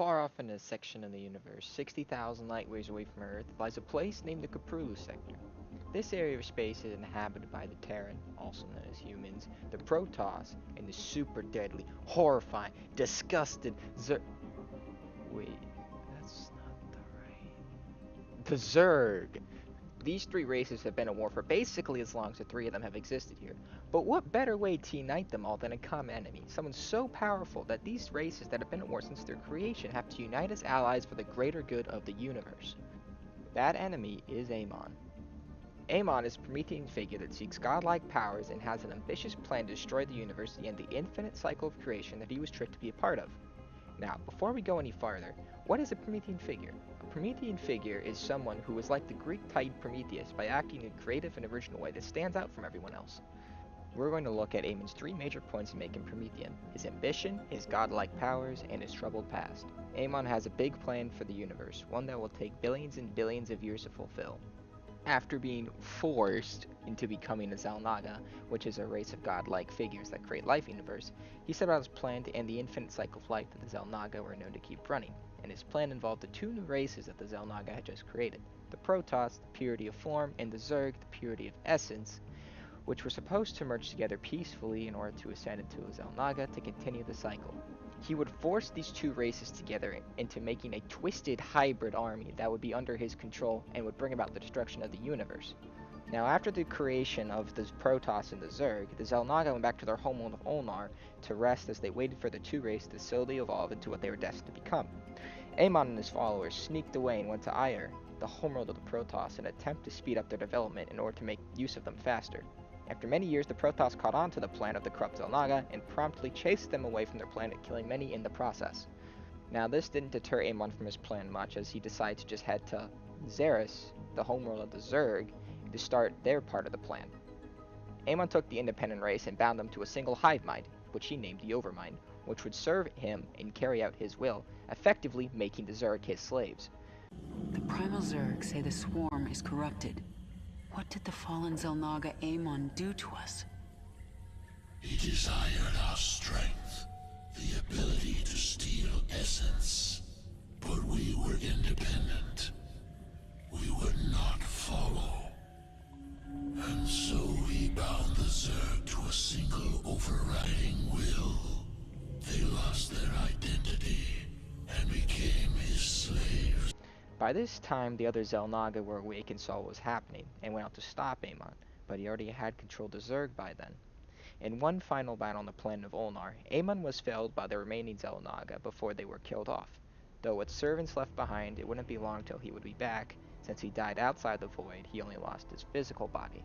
Far off in a section of the universe, 60,000 light years away from Earth, lies a place named the Caprulu Sector. This area of space is inhabited by the Terran, also known as humans, the Protoss, and the super deadly, horrifying, disgusted Wait, that's not the right... The Zerg! These three races have been at war for basically as long as the three of them have existed here. But what better way to unite them all than a common enemy? Someone so powerful that these races that have been at war since their creation have to unite as allies for the greater good of the universe. That enemy is Amon. Amon is a Promethean figure that seeks godlike powers and has an ambitious plan to destroy the universe and the infinite cycle of creation that he was tricked to be a part of. Now, before we go any farther, what is a Promethean figure? A Promethean figure is someone who is like the Greek Titan Prometheus by acting in a creative and original way that stands out from everyone else. We're going to look at Amon's three major points in making Promethean: his ambition, his godlike powers, and his troubled past. Amon has a big plan for the universe, one that will take billions and billions of years to fulfill. After being forced into becoming a Xel'Naga, which is a race of godlike figures that create life universe, he set out his plan to end the infinite cycle of life that the Xel'Naga were known to keep running, and his plan involved the two new races that the Xel'Naga had just created: the Protoss, the purity of form, and the Zerg, the purity of essence, which were supposed to merge together peacefully in order to ascend into a Xel'Naga to continue the cycle. He would force these two races together into making a twisted hybrid army that would be under his control and would bring about the destruction of the universe. Now, after the creation of the Protoss and the Zerg, the Xel'Naga went back to their homeworld of Ulnar to rest as they waited for the two races to slowly evolve into what they were destined to become. Amon and his followers sneaked away and went to Aiur, the homeworld of the Protoss, in an attempt to speed up their development in order to make use of them faster. After many years, the Protoss caught on to the plan of the corrupt Xel'Naga and promptly chased them away from their planet, killing many in the process. Now, this didn't deter Amon from his plan much, as he decided to just head to Xeris, the homeworld of the Zerg, to start their part of the plan. Amon took the independent race and bound them to a single hive mind, which he named the Overmind, which would serve him and carry out his will, effectively making the Zerg his slaves. The primal Zerg say the swarm is corrupted. What did the fallen Xel'Naga Amon do to us? He desired our strength, the ability to steal essence. But we were independent. We would not follow. And so he bound the Zerg to a single overriding will. They lost their identity and became his slaves. By this time, the other Xel'Naga were awake and saw what was happening, and went out to stop Amon, but he already had controlled the Zerg by then. In one final battle on the planet of Ulnar, Amon was felled by the remaining Xel'Naga before they were killed off. Though with servants left behind, it wouldn't be long till he would be back. Since he died outside the void, he only lost his physical body.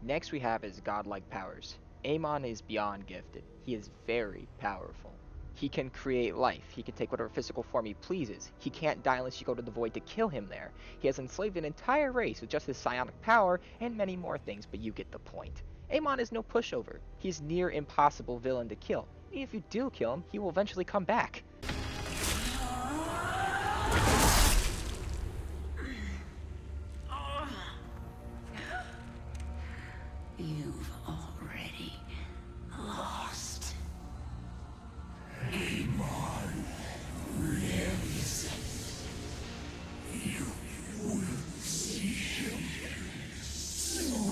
Next we have his godlike powers. Amon is beyond gifted. He is very powerful. He can create life. He can take whatever physical form he pleases. He can't die unless you go to the void to kill him there. He has enslaved an entire race with just his psionic power and many more things, but you get the point. Amon is no pushover. He's near impossible villain to kill. And if you do kill him, he will eventually come back. You've already lost. Amon lives. You will see him soon.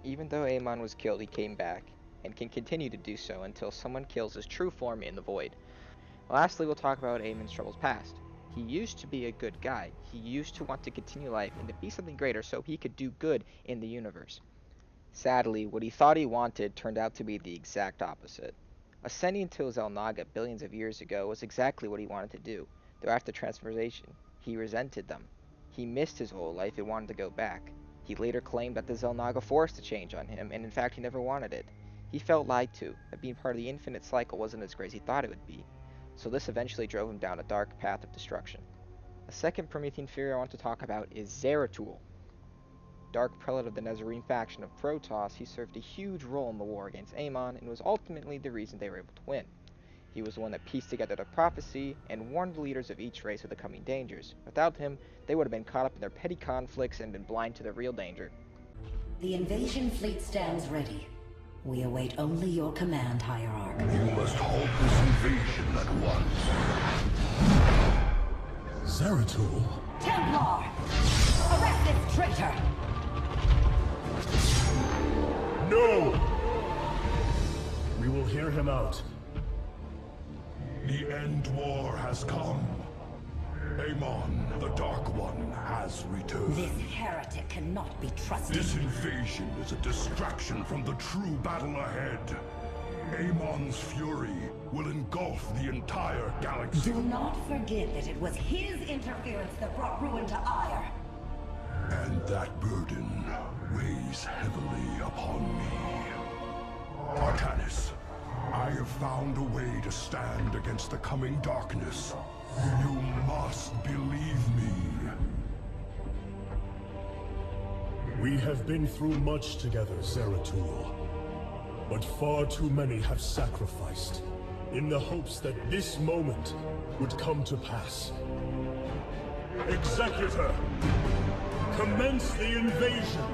Even though Amon was killed, he came back, and can continue to do so until someone kills his true form in the void. Lastly, we'll talk about Amon's troubles past. He used to be a good guy. He used to want to continue life and to be something greater so he could do good in the universe. Sadly, what he thought he wanted turned out to be the exact opposite. Ascending to Xel'Naga billions of years ago was exactly what he wanted to do, though after transformation, he resented them. He missed his old life and wanted to go back. He later claimed that the Xel'Naga forced a change on him, and in fact he never wanted it. He felt lied to, that being part of the infinite cycle wasn't as great as he thought it would be, so this eventually drove him down a dark path of destruction. A second Promethean figure I want to talk about is Zeratul. Dark prelate of the Nazarene faction of Protoss, he served a huge role in the war against Amon and was ultimately the reason they were able to win. He was the one that pieced together the prophecy and warned the leaders of each race of the coming dangers. Without him, they would have been caught up in their petty conflicts and been blind to the real danger. The invasion fleet stands ready. We await only your command, Hierarch. You must halt this invasion at once. Zeratul? Templar! Arrest this traitor! No! We will hear him out. The end war has come. Amon, the Dark One, has returned. This heretic cannot be trusted. This invasion is a distraction from the true battle ahead. Amon's fury will engulf the entire galaxy. Do not forget that it was his interference that brought ruin to Ire. And that burden weighs heavily upon me. Artanis, I have found a way to stand against the coming darkness. You must believe me. We have been through much together, Zeratul. But far too many have sacrificed, in the hopes that this moment would come to pass. Executor! Commence the invasion!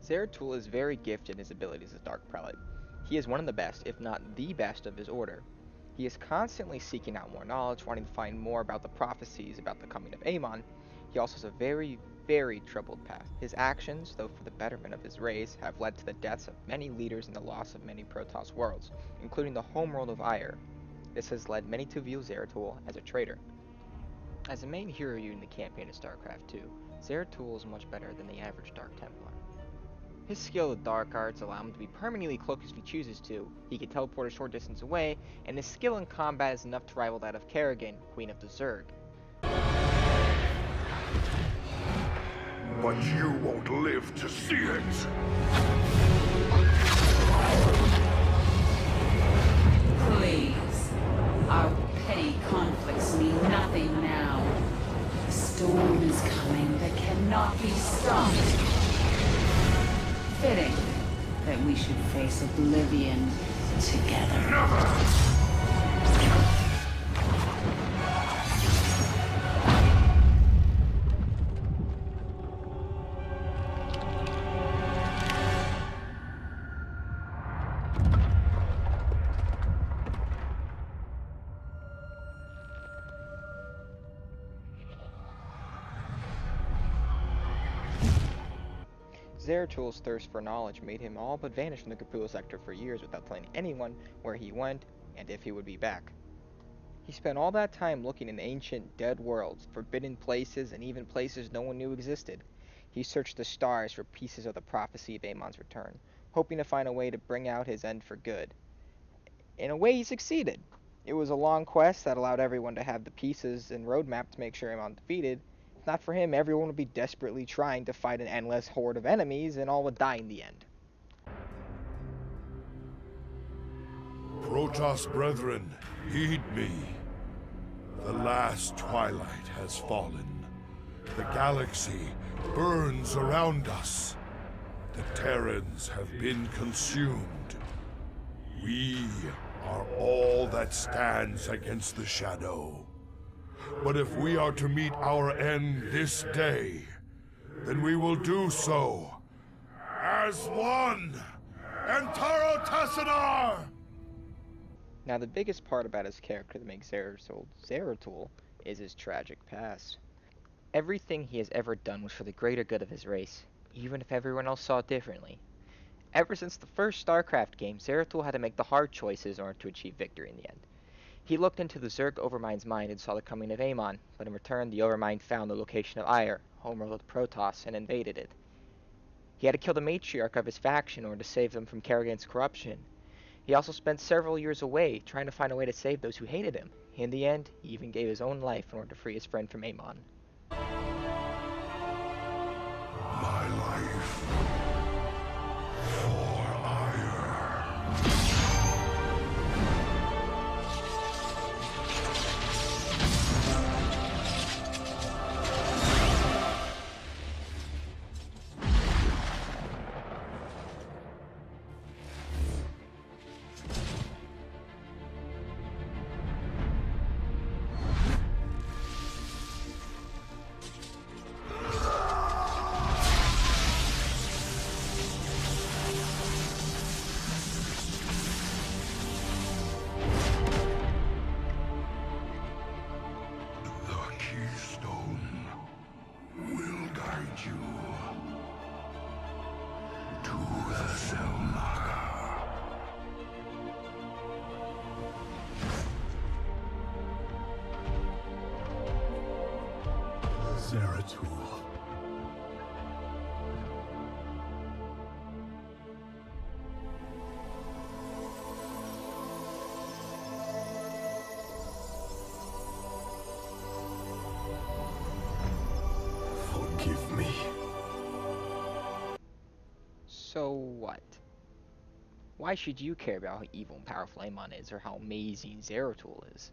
Zeratul is very gifted in his abilities as Dark Prelate. He is one of the best, if not the best, of his order. He is constantly seeking out more knowledge, wanting to find more about the prophecies about the coming of Amon. He also has a very, very troubled past. His actions, though for the betterment of his race, have led to the deaths of many leaders and the loss of many Protoss worlds, including the homeworld of Ire. This has led many to view Zeratul as a traitor. As a main hero in the campaign of Starcraft 2, Zeratul is much better than the average Dark Templar. His skill with dark arts allow him to be permanently cloaked if he chooses to, he can teleport a short distance away, and his skill in combat is enough to rival that of Kerrigan, Queen of the Zerg. But you won't live to see it! Please. Our petty conflicts mean nothing now. The storm is coming that cannot be stopped. Fitting that we should face oblivion together. Never! Zeratul's thirst for knowledge made him all but vanish from the Capula sector for years without telling anyone where he went and if he would be back. He spent all that time looking in ancient, dead worlds, forbidden places, and even places no one knew existed. He searched the stars for pieces of the prophecy of Amon's return, hoping to find a way to bring out his end for good. In a way, he succeeded. It was a long quest that allowed everyone to have the pieces and roadmap to make sure Amon defeated. If not for him, everyone would be desperately trying to fight an endless horde of enemies, and all would die in the end. Protoss brethren, heed me. The last twilight has fallen. The galaxy burns around us. The Terrans have been consumed. We are all that stands against the shadow. But if we are to meet our end this day, then we will do so as one. Antaro Tassadar! Now, the biggest part about his character that makes Zeratul is his tragic past. Everything he has ever done was for the greater good of his race, even if everyone else saw it differently. Ever since the first Starcraft game, Zeratul had to make the hard choices in order to achieve victory in the end. He looked into the Zerg Overmind's mind and saw the coming of Amon, but in return the Overmind found the location of Ire, homeworld of the Protoss, and invaded it. He had to kill the matriarch of his faction in order to save them from Kerrigan's corruption. He also spent several years away, trying to find a way to save those who hated him. In the end, he even gave his own life in order to free his friend from Amon. My life for Ire. the Zelnaga. Zeratul. Forgive me. So what? Why should you care about how evil and powerful Amon is, or how amazing Zeratul is?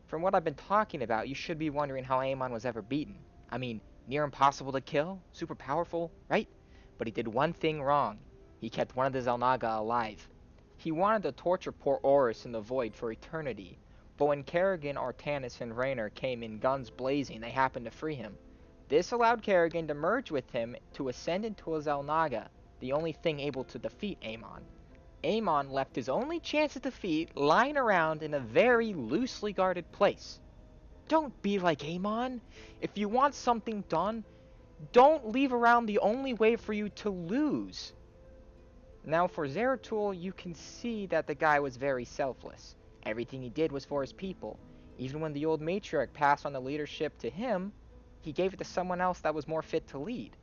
From what I've been talking about, you should be wondering how Amon was ever beaten. I mean, near impossible to kill, super powerful, right? But he did one thing wrong. He kept one of the Zelnaga alive. He wanted to torture poor Horus in the void for eternity, but when Kerrigan, Artanis, and Raynor came in guns blazing, they happened to free him. This allowed Kerrigan to merge with him to ascend into a Zelnaga, the only thing able to defeat Amon. Amon left his only chance of defeat lying around in a very loosely guarded place. Don't be like Amon. If you want something done, don't leave around the only way for you to lose. Now for Zeratul, you can see that the guy was very selfless. Everything he did was for his people. Even when the old matriarch passed on the leadership to him, he gave it to someone else that was more fit to lead.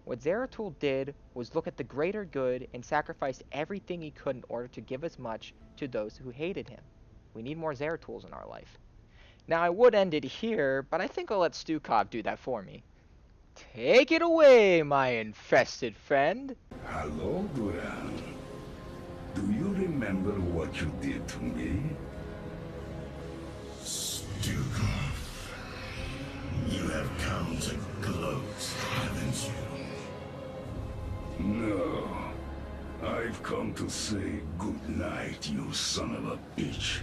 What Zeratul did was look at the greater good and sacrifice everything he could in order to give as much to those who hated him. We need more Zeratuls in our life. Now I would end it here, but I think I'll let Stukov do that for me. Take it away, my infested friend. Hello, Duran. Do you remember what you did to me? Stukov. You have come to gloat, haven't you? No. I've come to say good night, you son of a bitch.